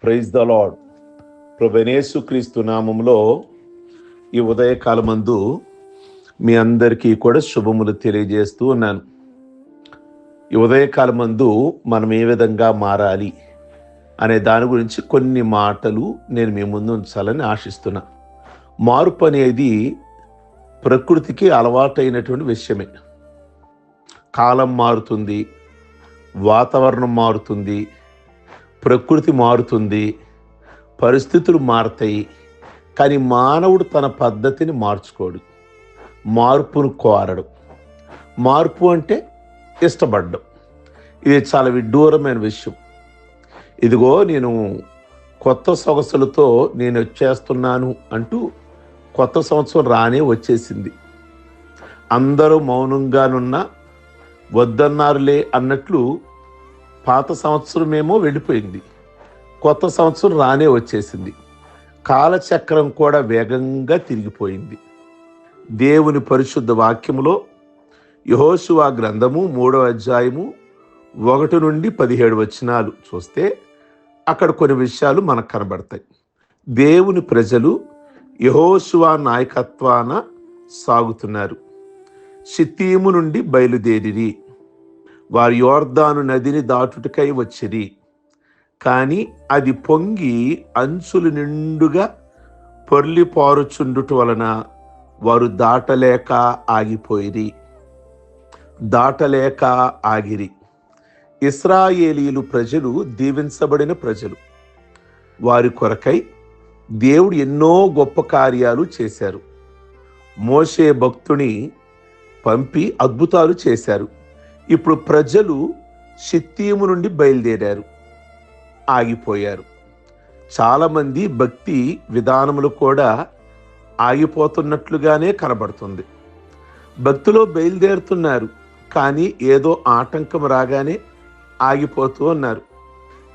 Praise the lord. ప్రభువైన యేసుక్రీస్తు నామములో ఈ ఉదయకాలమందు మీ అందరికీ కూడా శుభములు తెలియజేస్తూ ఉన్నాను. ఈ ఉదయకాలమందు మనం ఏ విధంగా మారాలి అనే దాని గురించి కొన్ని మాటలు నేను మీ ముందు ఉంచాలని ఆశిస్తున్నా. మార్పు అనేది ప్రకృతికి అలవాటైనటువంటి విషయమే. కాలం మారుతుంది, వాతావరణం మారుతుంది, ప్రకృతి మారుతుంది, పరిస్థితులు మారుతాయి. కానీ మానవుడు తన పద్ధతిని మార్చుకోడు, మార్పును కోరడు. మార్పు అంటే ఇష్టపడ్డం. ఇది చాలా విడ్డూరమైన విషయం. ఇదిగో నేను కొత్త సొగసులతో నేను వచ్చేస్తున్నాను అంటూ కొత్త సంవత్సరం రానే వచ్చేసింది. అందరూ మౌనంగానున్న వద్దన్నారులే అన్నట్లు పాత సంవత్సరమేమో వెళ్ళిపోయింది, కొత్త సంవత్సరం రానే వచ్చేసింది. కాలచక్రం కూడా వేగంగా తిరిగిపోయింది. దేవుని పరిశుద్ధ వాక్యములో యెహోషువ గ్రంథము 3వ అధ్యాయము 1 నుండి 17 వచనాలు చూస్తే అక్కడ కొన్ని విషయాలు మనకు కనబడతాయి. దేవుని ప్రజలు యెహోషువ నాయకత్వాన సాగుతున్నారు. షిత్తీము నుండి బయలుదేరిరి. వారు యోర్దాను నదిని దాటుటకై వచ్చిరి. కానీ అది పొంగి అంచులు నిండుగా పొర్లి పారుచుండుట వలన వారు దాటలేక ఆగిరి. ఇశ్రాయేలీలు ప్రజలు దీవించబడిన ప్రజలు. వారి కొరకై దేవుడు ఎన్నో గొప్ప కార్యాలు చేశారు. మోషే భక్తుని పంపి అద్భుతాలు చేశారు. ఇప్పుడు ప్రజలు షిత్తీము నుండి బయలుదేరారు, ఆగిపోయారు. చాలామంది భక్తి విధానములు కూడా ఆగిపోతున్నట్లుగానే కనబడుతుంది. భక్తిలో బయలుదేరుతున్నారు, కానీ ఏదో ఆటంకం రాగానే ఆగిపోతూ ఉన్నారు.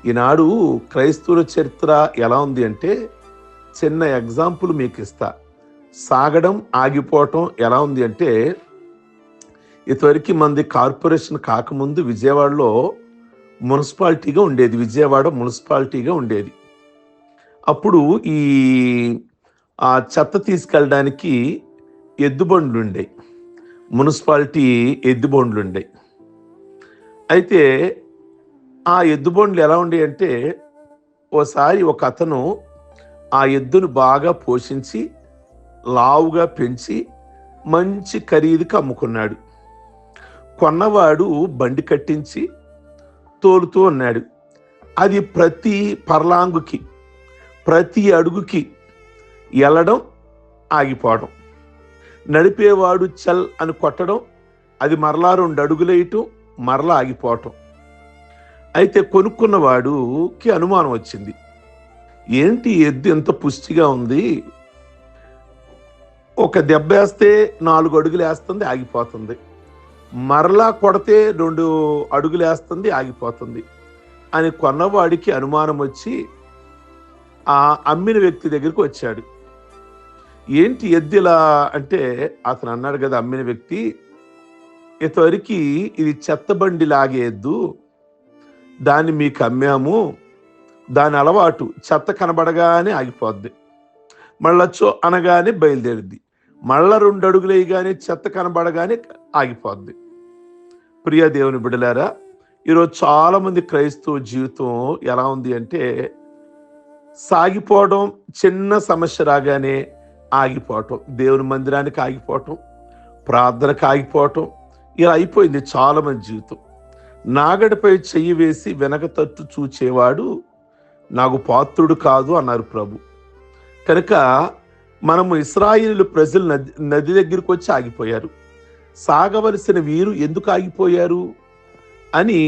ఈనాడు క్రైస్తవుల చరిత్ర ఎలా ఉంది అంటే, చిన్న ఎగ్జాంపుల్ మీకు ఇస్తా. సాగడం, ఆగిపోవటం ఎలా ఉంది అంటే, ఇంతవరకు మంది కార్పొరేషన్ కాకముందు విజయవాడలో మున్సిపాలిటీగా ఉండేది. విజయవాడ మున్సిపాలిటీగా ఉండేది. అప్పుడు ఈ చెత్త తీసుకెళ్ళడానికి ఎద్దుబండ్లు ఉండేవి, మున్సిపాలిటీ ఎద్దుబండ్లు ఉండేవి. అయితే ఆ ఎద్దుబండ్లు ఎలా ఉండేవి అంటే, ఓసారి ఒక అతను ఆ ఎద్దును బాగా పోషించి లావుగా పెంచి మంచి ఖరీదుకి అమ్ముకున్నాడు. కొన్నవాడు బండి కట్టించి తోలుతూ ఉన్నాడు. అది ప్రతి పర్లాంగుకి, ప్రతి అడుగుకి వెళ్ళడం, ఆగిపోవడం. నడిపేవాడు చల్ అని కొట్టడం, అది మరలా 2 అడుగులు వేయటం, మరలా ఆగిపోవటం. అయితే కొనుక్కున్నవాడుకి అనుమానం వచ్చింది. ఏంటి ఎద్దు ఎంత పుష్టిగా ఉంది, ఒక దెబ్బ వేస్తే 4 అడుగులు వేస్తుంది, ఆగిపోతుంది, మరలా కొడితే 2 అడుగులు వేస్తుంది, ఆగిపోతుంది అని కొన్నవాడికి అనుమానం వచ్చి ఆ అమ్మిన వ్యక్తి దగ్గరికి వచ్చాడు. ఏంటి ఎద్దులా అంటే, అతను అన్నాడు కదా అమ్మిన వ్యక్తి, ఇంతవరకు ఇది చెత్తబండి లాగే ఎద్దు, దాన్ని మీకు అమ్మాము. దాని అలవాటు చెత్త కనబడగానే ఆగిపోద్ది, మళ్ళా అనగానే బయలుదేరుద్ది, మళ్ళా 2 అడుగులు వేయగానే చెత్త కనబడగానే ఆగిపోద్ది. ప్రియ దేవుని బిడ్డలారా, ఈరోజు చాలా మంది క్రైస్తవ జీవితం ఎలా ఉంది అంటే, సాగిపోవడం, చిన్న సమస్య రాగానే ఆగిపోవటం, దేవుని మందిరానికి ఆగిపోవటం, ప్రార్థనకు ఆగిపోవటం, ఇలా అయిపోయింది చాలా మంది జీవితం. నాగడిపై చెయ్యి వేసి వెనక తట్టు చూచేవాడు నాకు పాత్రుడు కాదు అన్నారు ప్రభు. కనుక మనము ఇశ్రాయేలు ప్రజలు నది దగ్గరికి వచ్చి ఆగిపోయారు. సాగవలసిన వీరు ఎందుకు ఆగిపోయారు అని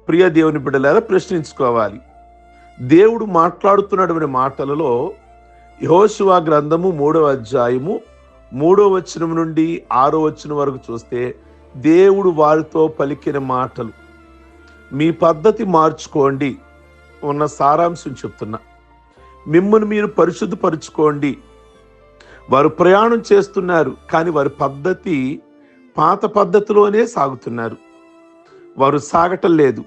ప్రియ దేవుని బిడ్డలారా ప్రశ్నించుకోవాలి. దేవుడు మాట్లాడుతున్నటువంటి మాటలలో యెహోషువ గ్రంథము 3వ అధ్యాయము 3వ వచనం నుండి 6వ వచనం వరకు చూస్తే దేవుడు వారితో పలికిన మాటలు. మీ పద్ధతి మార్చుకోండి ఉన్న సారాంశం చెప్తున్నా. మిమ్మల్ని మీరు పరిశుద్ధపరుచుకోండి. వారు ప్రయాణం చేస్తున్నారు, కానీ వారి పద్ధతి పాత పద్ధతిలోనే సాగుతున్నారు. వారు సాగటం లేదు.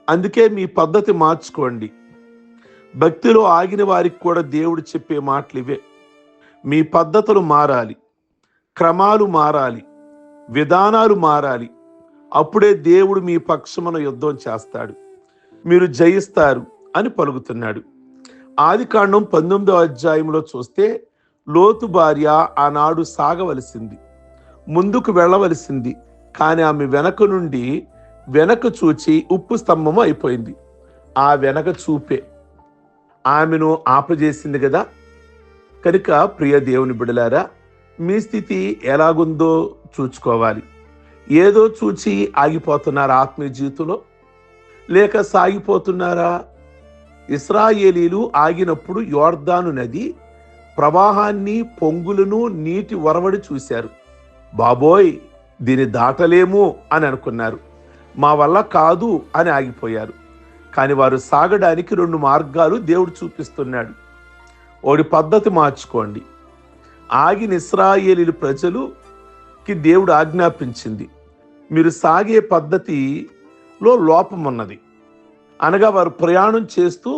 అందుకే మీ పద్ధతి మార్చుకోండి. భక్తిలో ఆగిన వారికి కూడా దేవుడు చెప్పే మాటలు ఇవే. మీ పద్ధతులు మారాలి, క్రమాలు మారాలి, విధానాలు మారాలి. అప్పుడే దేవుడు మీ పక్షమున యుద్ధం చేస్తాడు, మీరు జయిస్తారు అని పలుకుతున్నాడు. ఆదికాండం 19వ అధ్యాయంలో చూస్తే లోతు భార్య ఆనాడు సాగవలసింది, ముందుకు వెళ్ళవలసింది. కానీ ఆమె వెనక చూచి ఉప్పు స్తంభము అయిపోయింది. ఆ వెనక చూపే ఆమెను ఆపజేసింది కదా. కనుక ప్రియ దేవుని బిడ్డలారా, మీ స్థితి ఎలాగుందో చూసుకోవాలి. ఏదో చూచి ఆగిపోతున్నారా ఆత్మీయ జీవితంలో, లేక సాగిపోతున్నారా? ఇశ్రాయేలీలు ఆగినప్పుడు యోర్దాను నది ప్రవాహాన్ని, పొంగులను, నీటి వరవడి చూశారు. బాబోయ్, దీన్ని దాటలేము అని అనుకున్నారు. మా వల్ల కాదు అని ఆగిపోయారు. కానీ వారు సాగడానికి 2 మార్గాలు దేవుడు చూపిస్తున్నాడు. ఒకటి, పద్ధతి మార్చుకోండి. ఆగిన ఇశ్రాయేలీలు ప్రజలుకి దేవుడు ఆజ్ఞాపించింది, మీరు సాగే పద్ధతిలో లోపం ఉన్నది. అనగా వారు ప్రయాణం చేస్తూ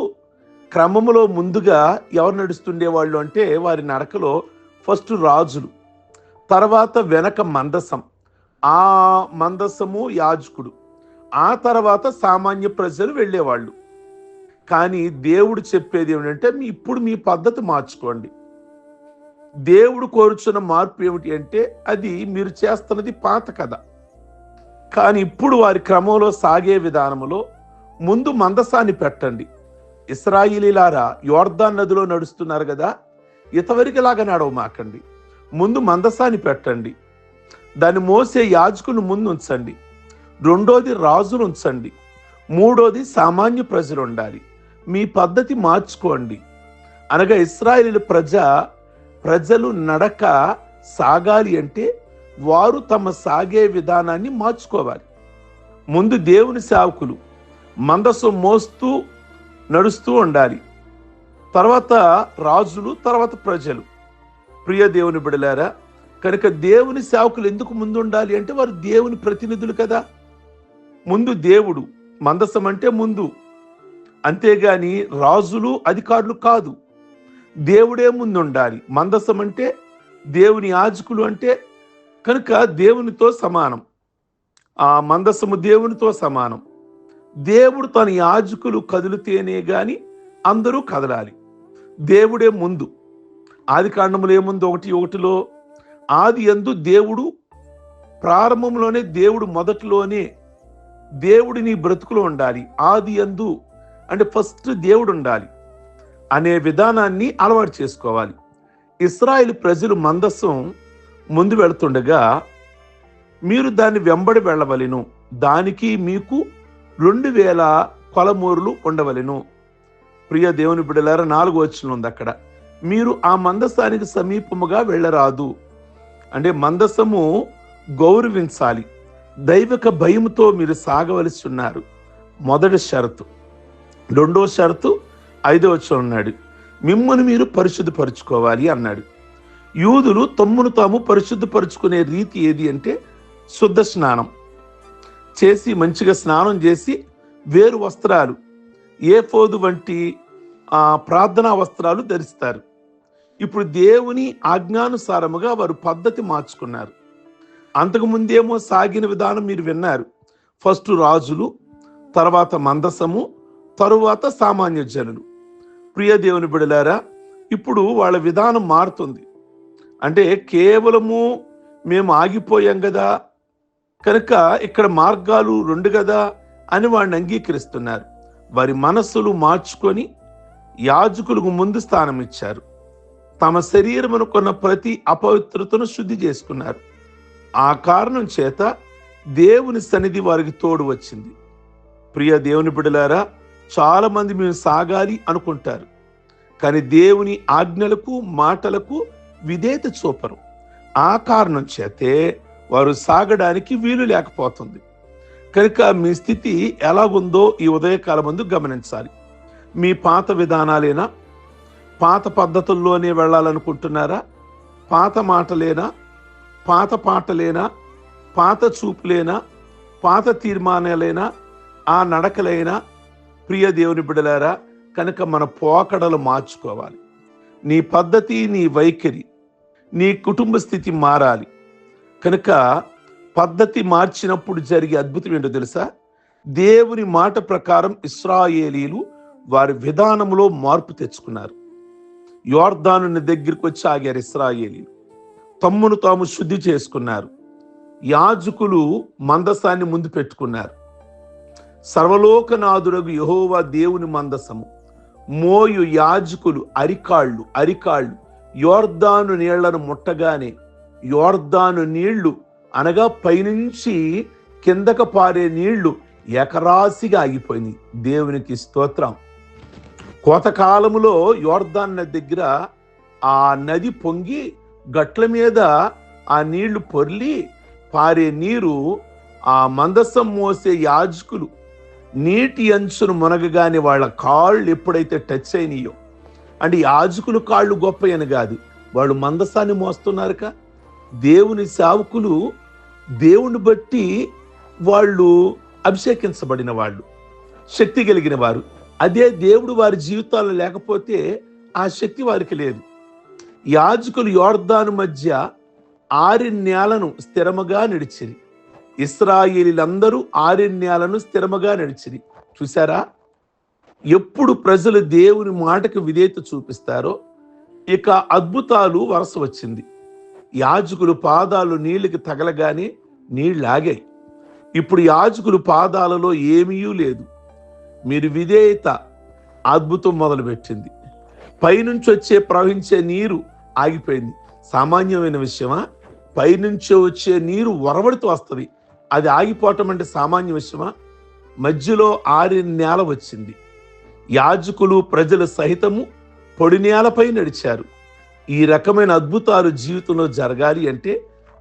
క్రమములో ముందుగా ఎవరు నడుస్తుండేవాళ్ళు అంటే, వారి నడకలో ఫస్ట్ రాజులు, తర్వాత వెనక మందసం, ఆ మందసము యాజకుడు, ఆ తర్వాత సామాన్య ప్రజలు వెళ్ళేవాళ్ళు. కానీ దేవుడు చెప్పేది ఏమిటంటే, ఇప్పుడు మీ పద్ధతి మార్చుకోండి. దేవుడు కోరుచున్న మార్పు ఏమిటి అంటే, అది మీరు చేస్తున్నది పాత కథ. కానీ ఇప్పుడు వారి క్రమంలో సాగే విధానంలో ముందు మందసాన్ని పెట్టండి. ఇశ్రాయేలీలారా, యోర్దాను నదిలో నడుస్తున్నారు కదా, ఇంతవరకులాగా నడవమాకండి. ముందు మందసాన్ని పెట్టండి, దాన్ని మోసే యాజకులను ముందు ఉంచండి, రెండోది రాజులు ఉంచండి, మూడోది సామాన్య ప్రజలు ఉండాలి. మీ పద్ధతి మార్చుకోండి. అనగా ఇశ్రాయేలు ప్రజలు నడక సాగాలి అంటే వారు తమ సాగే విధానాన్ని మార్చుకోవాలి. ముందు దేవుని సేవకులు మందసం మోస్తూ నడుస్తూ ఉండాలి, తర్వాత రాజులు, తర్వాత ప్రజలు. ప్రియ దేవుని బిడలారా, కనుక దేవుని సేవకులు ఎందుకు ముందు ఉండాలి అంటే, వారు దేవుని ప్రతినిధులు కదా. ముందు దేవుడు, మందసం అంటే ముందు, అంతేగాని రాజులు, అధికారులు కాదు. దేవుడే ముందు ఉండాలి. మందసం అంటే దేవుని యాజకులు అంటే కనుక దేవునితో సమానం. ఆ మందసము దేవునితో సమానం. దేవుడు తన యాజకులు కదిలితేనే గాని అందరూ కదలాలి. దేవుడే ముందు. ఆదికాండములో ఏముంది? 1:1 ఆది యందు దేవుడు, ప్రారంభంలోనే దేవుడు, మొదటిలోనే దేవుడు నీ బ్రతుకులో ఉండాలి. ఆది యందు అంటే ఫస్ట్ దేవుడు ఉండాలి అనే విధానాన్ని అలవాటు చేసుకోవాలి. ఇశ్రాయేలు ప్రజలు మందసం ముందు వెళుతుండగా మీరు దాన్ని వెంబడి వెళ్ళవలెను. దానికి మీకు 2000 కొలమూరులు ఉండవలెను. ప్రియ దేవుని బిడ్డలారా, 4వ వచనం ఉంది అక్కడ, మీరు ఆ మందసానికి సమీపముగా వెళ్ళరాదు. అంటే మందసము గౌరవించాలి. దైవిక భయముతో మీరు సాగవలసి ఉన్నారు. మొదటి షరతు. రెండో షరతు 5వ వచనం ఉన్నాడు, మిమ్మల్ని మీరు పరిశుద్ధపరుచుకోవాలి అన్నాడు. యూదులు తమ్మును తాము పరిశుద్ధపరుచుకునే రీతి ఏది అంటే, శుద్ధ స్నానం చేసి, మంచిగా స్నానం చేసి, వేరు వస్త్రాలు, ఏఫోదు వంటి ప్రార్థనా వస్త్రాలు ధరిస్తారు. ఇప్పుడు దేవుని ఆజ్ఞానుసారముగా వారు పద్ధతి మార్చుకున్నారు. అంతకుముందేమో సాగిన విధానం మీరు విన్నారు. ఫస్ట్ రాజులు, తర్వాత మందసము, తరువాత సామాన్య జనులు. ప్రియ దేవుని బిడలారా, ఇప్పుడు వాళ్ళ విధానం మారుతుంది. అంటే కేవలము మేము ఆగిపోయాం కదా, కనుక ఇక్కడ మార్గాలు 2 కదా అని వాడిని అంగీకరిస్తున్నారు. వారి మనస్సులు మార్చుకొని యాజకులకు ముందు స్థానం ఇచ్చారు. తమ శరీరమునుకున్న ప్రతి అపవిత్రతను శుద్ధి చేసుకున్నారు. ఆ కారణం చేత దేవుని సన్నిధి వారికి తోడు వచ్చింది. ప్రియ దేవుని బిడ్డలారా, చాలా మంది మేము సాగాలి అనుకుంటారు, కానీ దేవుని ఆజ్ఞలకు, మాటలకు విధేయత చూపరు. ఆ కారణం చేతే వారు సాగడానికి వీలు లేకపోతుంది. కనుక మీ స్థితి ఎలాగుందో ఈ ఉదయకాలం ముందు గమనించాలి. మీ పాత విధానాలేనా? పాత పద్ధతుల్లోనే వెళ్ళాలనుకుంటున్నారా? పాత మాటలేనా? పాత పాటలేనా? పాత చూపులేనా? పాత తీర్మానాలేనా? ఆ నడకలైనా? ప్రియ దేవుని బిడ్డలారా, కనుక మన పోకడలు మార్చుకోవాలి. నీ పద్ధతి, నీ వైఖరి, నీ కుటుంబ స్థితి మారాలి. కనుక పద్ధతి మార్చినప్పుడు జరిగే అద్భుతం ఏంటో తెలుసా? దేవుని మాట ప్రకారం ఇశ్రాయేలీలు వారి విధానంలో మార్పు తెచ్చుకున్నారు. యోర్దాను దగ్గరికి వచ్చి ఆగారు ఇశ్రాయేలీలు. తమ్మును తాము శుద్ధి చేసుకున్నారు. యాజకులు మందసాన్ని ముందు పెట్టుకున్నారు. సర్వలోకనాథుడగు యెహోవా దేవుని మందసము మోయు యాజకులు అరికాళ్ళు యోర్దాను నీళ్లను ముట్టగానే యోర్దాను నీళ్లు అనగా పైనుంచి కిందకు పారే నీళ్లు ఏకరాశిగా ఆగిపోయింది. దేవునికి స్తోత్రం. కోతకాలములో యోర్దాను నది దగ్గర ఆ నది పొంగి గట్ల మీద ఆ నీళ్లు పొర్లి పారే నీరు ఆ మందసం మోసే యాజకులు నీటి అంచును మునగగానే వాళ్ళ కాళ్ళు ఎప్పుడైతే టచ్ అయినాయో, అంటే యాజకులు కాళ్ళు గొప్పయని కాదు, వాళ్ళు మందసాన్ని మోస్తున్నారుక. దేవుని సేవకులు దేవుని బట్టి వాళ్ళు అభిషేకించబడిన వాళ్ళు, శక్తి కలిగిన వారు. అదే దేవుడు వారి జీవితాల్లో లేకపోతే ఆ శక్తి వారికి లేదు. యాజకులు యోర్దాను మధ్య 6 నేలను స్థిరముగా నడిచిరి. ఇశ్రాయేలీలందరూ 6 నేలను స్థిరముగా నడిచిరి. చూసారా? ఎప్పుడు ప్రజలు దేవుని మాటకు విధేయత చూపిస్తారో ఇక అద్భుతాలు వరస వచ్చింది. యాజకులు పాదాలు నీళ్ళకి తగలగానే నీళ్ళు ఆగాయి. ఇప్పుడు యాజకులు పాదాలలో ఏమీ లేదు. మీరు విధేయత అద్భుతం మొదలుపెట్టింది. పైనుంచి వచ్చే ప్రవహించే నీరు ఆగిపోయింది. సామాన్యమైన విషయమా? పైనుంచి వచ్చే నీరు వరవడితో వస్తుంది, అది ఆగిపోవటం అంటే సామాన్య విషయమా? మధ్యలో 6 నేల వచ్చింది. యాజకులు ప్రజలు సహితము పొడి నేలపై నడిచారు. ఈ రకమైన అద్భుతాలు జీవితంలో జరగాలి అంటే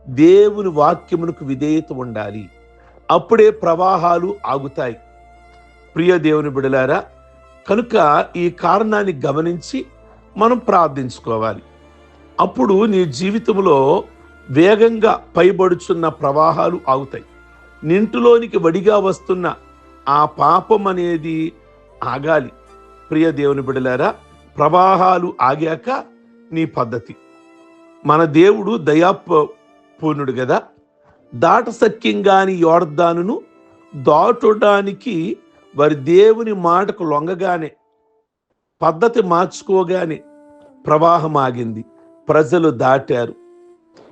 దేవుని వాక్యమునకు విధేయత ఉండాలి. అప్పుడే ప్రవాహాలు ఆగుతాయి. ప్రియ దేవుని బిడ్డలారా, కనుక ఈ కారణాన్ని గమనించి మనం ప్రార్థించుకోవాలి. అప్పుడు నీ జీవితంలో వేగంగా పైబడుచున్న ప్రవాహాలు ఆగుతాయి. నింటిలోనికి వడిగా వస్తున్న ఆ పాపం అనేది ఆగాలి. ప్రియ దేవుని బిడ్డలారా, ప్రవాహాలు ఆగాక నీ పద్ధతి. మన దేవుడు దయాపూర్ణుడు కదా. దాటసక్యంగాని యోర్దానును దాటడానికి వారి దేవుని మాటకు లొంగగానే, పద్ధతి మార్చుకోగానే ప్రవాహం ఆగింది. ప్రజలు దాటారు.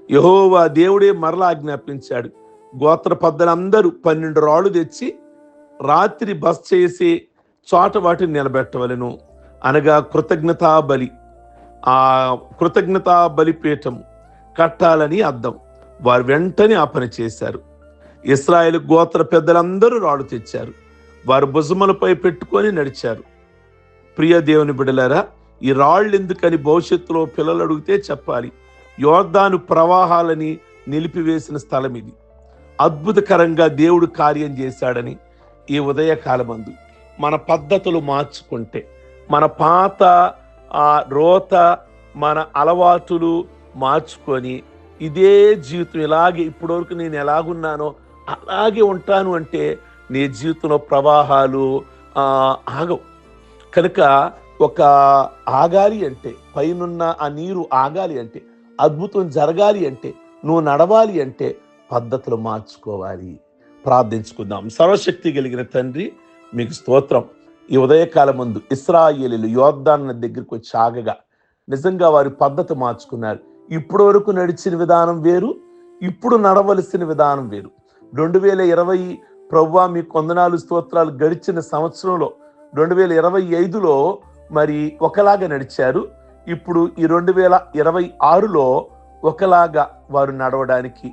యెహోవా దేవుడే మరలా ఆజ్ఞాపించాడు. గోత్ర పెద్దలందరూ 12 రాళ్ళు తెచ్చి రాత్రి బస చేసి చోట వాటిని నిలబెట్టవలెను. అనగా కృతజ్ఞతా బలి, ఆ కృతజ్ఞతా బలిపీఠం కట్టాలని అర్థం. వారు వెంటనే ఆ పని చేశారు. ఇశ్రాయేలు గోత్ర పెద్దలందరూ రాళ్ళు తెచ్చారు. వారు భుజములపై పెట్టుకొని నడిచారు. ప్రియ దేవుని బిడ్డలారా, ఈ రాళ్ళు ఎందుకని భవిష్యత్తులో పిల్లలు అడిగితే చెప్పాలి. యోర్దాను ప్రవాహాలని నిలిపివేసిన స్థలం ఇది. అద్భుతకరంగా దేవుడు కార్యం చేశాడని ఈ ఉదయకాలమందు మన పద్ధతులు మార్చుకుంటే, మన పాత రోత, మన అలవాటులు మార్చుకొని ఇదే జీవితం ఇలాగే ఇప్పటివరకు నేను ఎలాగున్నానో అలాగే ఉంటాను అంటే నీ జీవితంలో ప్రవాహాలు ఆగవు. కనుక ఒక ఆగాలి అంటే, పైనున్న ఆ నీరు ఆగాలి అంటే, అద్భుతం జరగాలి అంటే, నువ్వు నడవాలి అంటే పద్ధతులు మార్చుకోవాలి. ప్రార్థించుకుందాం. సర్వశక్తి కలిగిన తండ్రి, మీకు స్తోత్రం. ఈ ఉదయకాలం ముందు ఇశ్రాయేలీలు యోర్దాను దగ్గరికి వచ్చి ఆగగా నిజంగా వారి పద్ధతి మార్చుకున్నారు. ఇప్పటి వరకు నడిచిన విధానం వేరు, ఇప్పుడు నడవలసిన విధానం వేరు. 2020 ప్రభువా మీ కొందనాలు స్తోత్రాలు. గడిచిన సంవత్సరంలో 2025లో మరి ఒకలాగా నడిచారు. ఇప్పుడు ఈ 2026లో ఒకలాగా వారు నడవడానికి,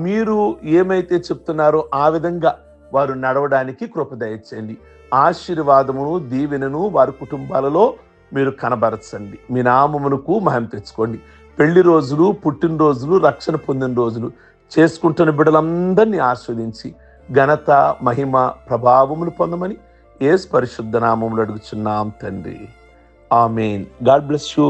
మీరు ఏమైతే చెప్తున్నారో ఆ విధంగా వారు నడవడానికి కృప దయచేయండి. ఆశీర్వాదమును దీవెనను వారి కుటుంబాలలో మీరు కనబరచండి. మీ నామమునకు మహిమ తెచ్చుకోండి. పెళ్లి రోజులు, పుట్టినరోజులు, రక్షణ పొందిన రోజులు చేసుకుంటున్న బిడ్డలందరినీ ఆస్వాదించి ఘనత, మహిమ, ప్రభావములు పొందమని యేసు పరిశుద్ధ నామములో అడుగుచున్నాం తండ్రి. ఆమేన్. God bless you.